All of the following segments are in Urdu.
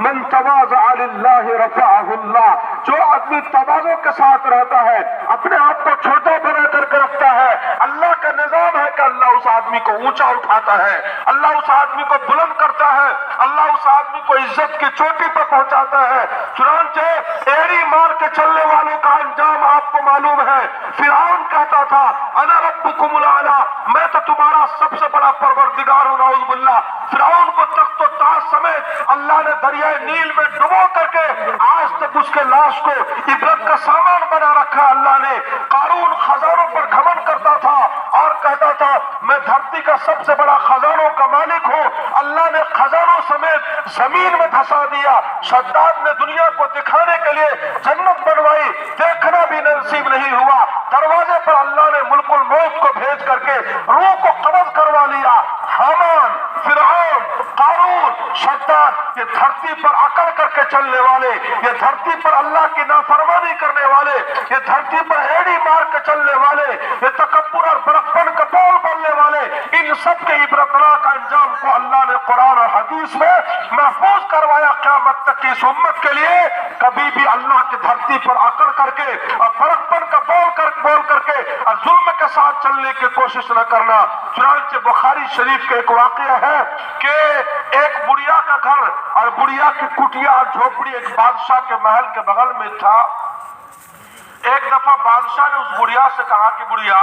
من تواضع للہ رفعہ اللہ، جو آدمی تواضع کے ساتھ رہتا ہے، اپنے آپ کو چھوٹا بنا کر کے رکھتا ہے، اللہ کا نظام ہے کہ اللہ اس آدمی کو اونچا اٹھاتا ہے، اللہ اس آدمی کو بلند کرتا ہے، اللہ اس آدمی کو عزت کی چوٹی پر پہنچاتا ہے۔ چنانچہ ایڑی مار کے چلنے والوں کا انجام آپ کو معلوم ہے۔ فرعون کہتا تھا انا ربکم الاعلی، میں تو تمہارا سب سے بڑا پروردگار ہوں، نعوذ باللہ۔ فرعون کو تخت و تاج سمیت اللہ نے دریائے نیل میں ڈبو کر کے آج تک اس کے لاش کو عبرت کا سامان بنا رکھا اللہ نے۔ قارون خزانوں پر گھمنڈ کرتا تھا اور کہتا تھا میں دھرتی کا سب سے بڑا خزانوں کا مالک ہوں، اللہ نے خزانوں سمیت زمین میں دھسا دیا۔ شداد نے دنیا کو دکھانے کے لیے جنت بنوائی، دیکھنا بھی نصیب نہیں ہوا۔ دروازے پر اللہ نے ملک الموت کو بھیج کر کے روح کو قبض کروا لیا۔ حامان، فرعون، قارون، شداد، یہ دھرتی پر اکڑ کر کے چلنے والے، یہ دھرتی پر اللہ کی نافرمانی کرنے والے، یہ دھرتی پر ایڑی مار کے چلنے والے، یہ تکبر اور بڑکپن کا بول بولنے والے، ان سب کے عبرتناک انجام کو اللہ نے قرآن اور حدیث میں محفوظ کروایا۔ قیامت تک کی اس امت کے لیے کبھی بھی اللہ کی دھرتی پر اکڑ کر کے اور بڑکپن کا بول کر کے اور ظلم کے ساتھ چلنے کی کوشش نہ کرنا۔ چنانچہ بخاری شریف کا ایک واقعہ ہے کہ ایک بڑھیا کا گھر اور بڑھیا کی کٹیا اور جھوپڑی ایک بادشاہ کے محل کے بغل میں تھا۔ ایک دفعہ بادشاہ نے اس بڑھیا سے کہا کہ بڑھیا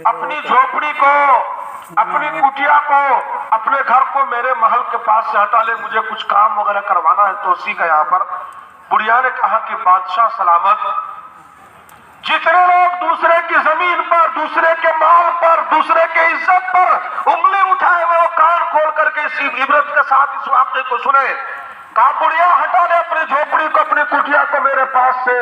اپنی جھوپڑی کو، اپنی کٹیا کو، اپنے گھر کو میرے محل کے پاس سے ہٹا لے، مجھے کچھ کام وغیرہ کروانا ہے توسیع کا یہاں پر۔ بڑھیا نے کہا کہ بادشاہ سلامت، جتنے لوگ دوسرے کی زمین پر، دوسرے کے مال پر، دوسرے کے عزت پر انگلی اٹھائے ہوئے وہ کان کھول کر کے اس عبرت کے ساتھ اس واقعے کو سنے۔ کہا بڑھیا ہٹا لے اپنی جھوپڑی کو، اپنی کٹیا کو میرے پاس سے،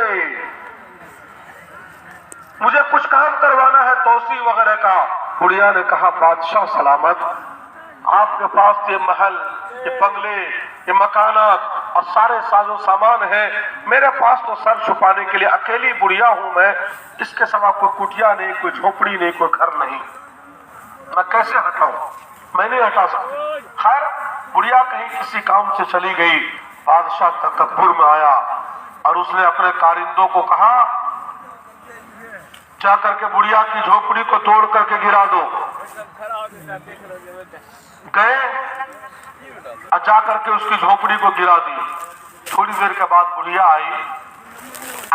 مجھے کچھ کام کروانا ہے توسیع وغیرہ کا۔ بڑھیا نے کہا بادشاہ سلامت، آپ کے پاس یہ محل، یہ بنگلے، یہ مکانات اور سارے ساز و سامان ہیں، میرے پاس تو سر چھپانے کے لیے اکیلی بڑھیا ہوں میں، اس کے سوا کوئی کٹیا نہیں، کوئی جھوپڑی نہیں، کوئی گھر نہیں، میں کیسے ہٹاؤں؟ میں نہیں ہٹا سکتا۔ خیر بڑھیا کہیں کسی کام سے چلی گئی۔ بادشاہ تکبر میں آیا اور اس نے اپنے کارندوں کو کہا جا کر کے بڑھیا کی جھوپڑی کو توڑ کر کے گرا دو۔ گئے اور جا کر کے اس کی جھوپڑی کو گرا دی۔ تھوڑی دیر کے بعد بڑھیا آئی۔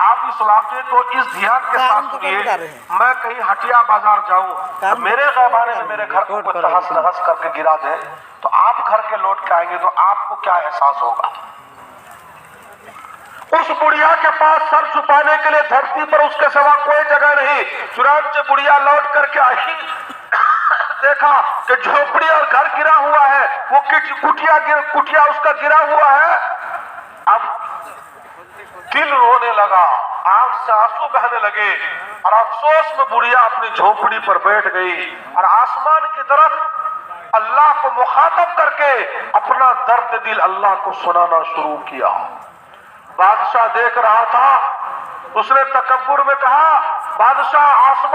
آپ اس واقعے کو اس دھیان کے ساتھ سنیے، میں کہیں ہٹیا بازار جاؤں، میرے غیبانے میں میرے گھر کو کوئی تہس نہس کر کے گرا دے تو آپ گھر کے لوٹ کے آئیں گے تو آپ کو کیا احساس ہوگا؟ اس بڑھیا کے پاس سر چھپانے کے لیے دھرتی پر اس کے سوا کوئی جگہ نہیں۔ چنانچہ بڑھیا لوٹ کر کے آئی، دیکھا کہ جھوپڑی اور گھر گرا ہوا ہے، وہ کٹیا اس کا گرا ہوا ہے۔ اب دل رونے لگا، آنکھ سے آنسو بہنے لگے اور افسوس میں بڑھیا اپنی جھوپڑی پر بیٹھ گئی اور آسمان کی طرف اللہ کو مخاطب کر کے اپنا درد دل اللہ کو سنانا شروع کیا۔ بادشاہ دیکھ رہا تھا، اس نے تکبر میں کہا بادشاہ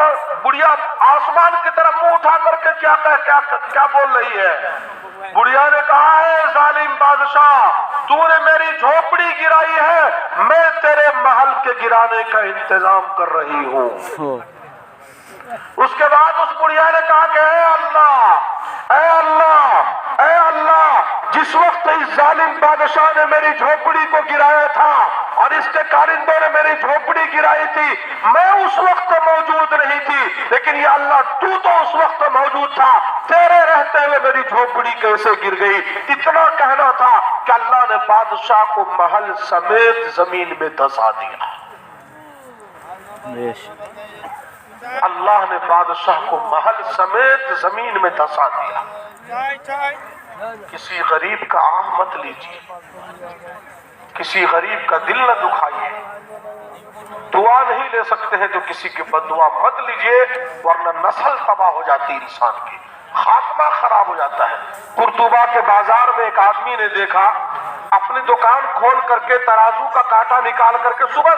بڑھیا آسمان کی طرف منہ اٹھا کر کے کیا بول رہی ہے؟ بڑھیا نے کہا اے ظالم بادشاہ، تو نے میری جھوپڑی گرائی ہے، میں تیرے محل کے گرانے کا انتظام کر رہی ہوں۔ اس کے بعد اس بڑھیا نے کہا کہ اے اللہ، اے اللہ، اے اللہ، جس وقت اس ظالم بادشاہ نے میری جھوپڑی کو گرایا تھا اور اس کے کارندوں نے میری جھوپڑی گرائی تھی، میں اس وقت موجود نہیں تھی، لیکن یا اللہ تو اس وقت موجود تھا، تیرے رہتے ہوئے میری جھوپڑی کیسے گر گئی؟ اتنا کہنا تھا کہ اللہ نے بادشاہ کو محل سمیت زمین میں دھسا دیا۔ اللہ نے بادشاہ کو محل سمیت زمین میں دھسا دیا۔ کسی غریب کا آہ مت لیجیے، کسی غریب کا دل نہ دکھائیے، دعا نہیں لے سکتے ہیں تو کسی کی بددعا مت لیجیے، ورنہ نسل تباہ ہو جاتی انسان کی، خاتمہ خراب ہو جاتا ہے۔ قرطبہ کے بازار میں ایک آدمی نے دیکھا، اپنی دکان کھول کر کے ترازو کا کانٹا نکال کر کے صبح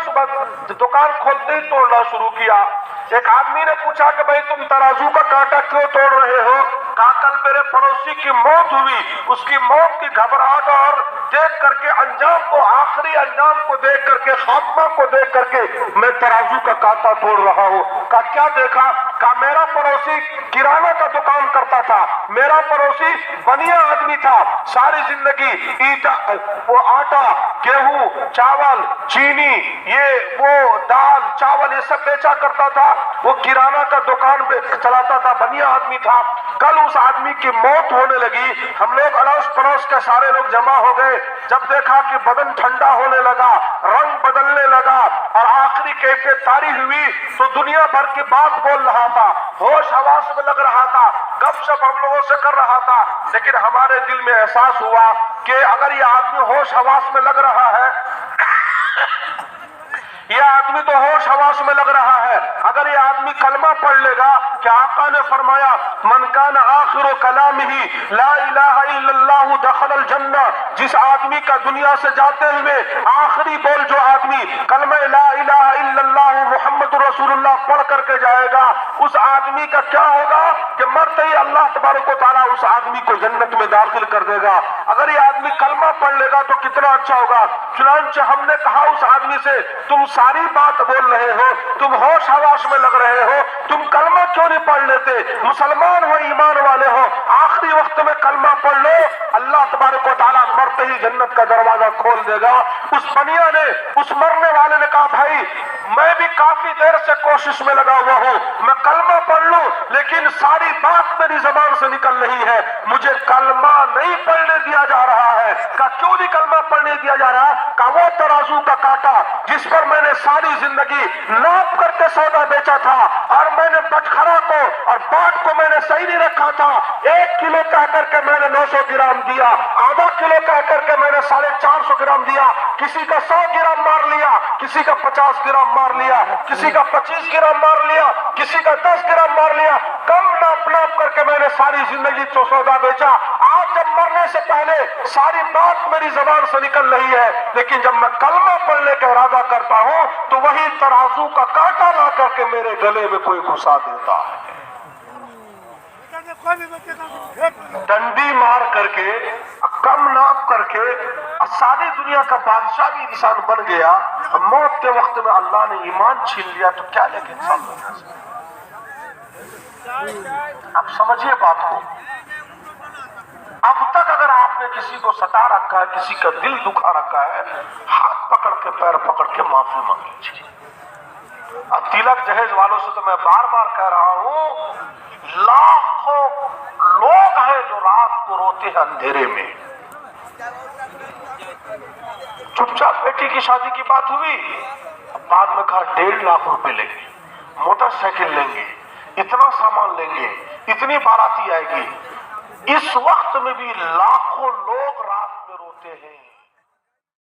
دکان کھولتے ہی توڑنا شروع کیا۔ ایک آدمی نے پوچھا کہ بھائی تم ترازو کا کانٹا کیوں توڑ رہے ہو؟ کہا کل میرے پڑوسی کی موت ہوئی، اس کی موت کی گھبراہٹ اور دیکھ کر کے انجام کو، آخری انجام کو دیکھ کر کے، خاتمہ کو دیکھ کر کے میں ترازو کا کانٹا توڑ رہا ہوں۔ کہا کیا دیکھا؟ کہا میرا پڑوسی کرانہ کا دکان کرتا تھا، میرا پڑوسی بنیا آدمی تھا، ساری زندگی وہ آٹا، گیہوں، چاول، چینی، یہ وہ دال چاول یہ سب بیچا کرتا تھا، وہ کرانہ کا دکان چلاتا تھا، بنیا آدمی تھا۔ کل اس آدمی کی موت ہونے لگی، ہم لوگ اڑوس پڑوس کے سارے لوگ جمع ہو گئے، جب دیکھا کہ بدن ٹھنڈا ہونے لگا، رنگ بدلنے لگا اور آخری کیفیت طاری ہوئی تو دنیا بھر کی بات بول رہا تھا، ہوش حواس میں لگ رہا تھا، گپ شپ ہم لوگوں سے کر رہا تھا، لیکن ہمارے دل میں احساس ہوا کہ اگر یہ آدمی ہوش حواس میں لگ رہا ہے، یہ آدمی تو ہوش حواس میں لگ رہا ہے، اگر یہ آدمی کلمہ پڑھ لے گا کہ آقا نے فرمایا من کان آخر کلامہ لا الہ الا اللہ دخل الجنہ، جس آدمی کا دنیا سے جاتے ہوئے آخری بول جو آدمی کلمہ لا الہ الا اللہ محمد رسول اللہ پڑھ کر کے جائے گا، اس آدمی کا کیا ہوگا کہ مرتے ہی اللہ تبارک و تعالیٰ اس آدمی کو جنت میں داخل کر دے گا۔ اگر یہ آدمی کلمہ پڑھ لے گا تو کتنا اچھا ہوگا۔ چنانچہ ہم نے کہا اس آدمی سے تم ساری بات بول رہے ہو، تم ہوش حواس میں لگ رہے ہو، تم کلمہ کیوں نہیں پڑھ لیتے؟ مسلمان ہو، ایمان والے ہو، آخری وقت میں کلمہ پڑھ لو، اللہ تبارک و تعالیٰ مرتے ہی جنت کا دروازہ کھول دے گا۔ اس بنیا نے، اس مرنے والے نے کہا بھائی میں بھی کافی دیر سے کوشش میں لگا ہوا ہوں، میں کلمہ پڑھ لوں لیکن ساری بات میری زبان سے نکل رہی ہے، مجھے کلمہ نہیں پڑھنے دیا جا رہا ہے۔ کہا کیوں نہیں کلمہ پڑھنے دیا جا رہا؟ کہا وہ ترازو کا کانٹا جس پر میں نے ساری زندگی ناپ کر کے سودا بیچا تھا اور میں نے بٹخرا کو اور باٹ کو میں نے صحیح نہیں رکھا تھا، 1 کلو کہہ کر کے میں نے 900 گرام دیا، آدھا کلو کہہ کر کے میں نے 450 گرام دیا، کسی کا 100 گرام مار لیا، کسی کا 50 گرام مار لیا، کسی کا 25 گرام مار لیا، کسی کا 10 گرام مار لیا، کم ناپ ناپ کر کے میں نے ساری زندگی تو سودا بیچا۔ آج جب مرنے سے پہلے ساری بات میری زبان سے نکل رہی ہے لیکن جب میں کلمہ پڑھنے کا ارادہ کرتا ہوں تو وہی ترازو کا کانٹا لا کر کے میرے گلے میں کوئی گھسا دیتا ہے، ڈنڈی مار کر کے، کم ناپ کر کے۔ ساری دنیا کا بادشاہ بھی انسان بن گیا، موت کے وقت میں اللہ نے ایمان چھین لیا تو کیا لے کے انسان بن گیا؟ اب سمجھیے بات کو، اب تک اگر آپ نے کسی کو ستا رکھا ہے، کسی کا دل دکھا رکھا ہے، ہاتھ پکڑ کے پیر پکڑ کے معافی مانگ لیجیے۔ اب تلک جہیز والوں سے تو میں بار بار کہہ رہا ہوں، لاکھوں لوگ ہیں جو رات کو روتے ہیں اندھیرے میں۔ چپ چاپ بیٹی کی شادی کی بات ہوئی، بعد میں کہا 1.5 لاکھ روپے لیں گے، موٹر سائیکل لیں گے، اتنا سامان لیں گے، اتنی باراتی آئے گی۔ اس وقت میں بھی لاکھوں لوگ رات میں روتے ہیں۔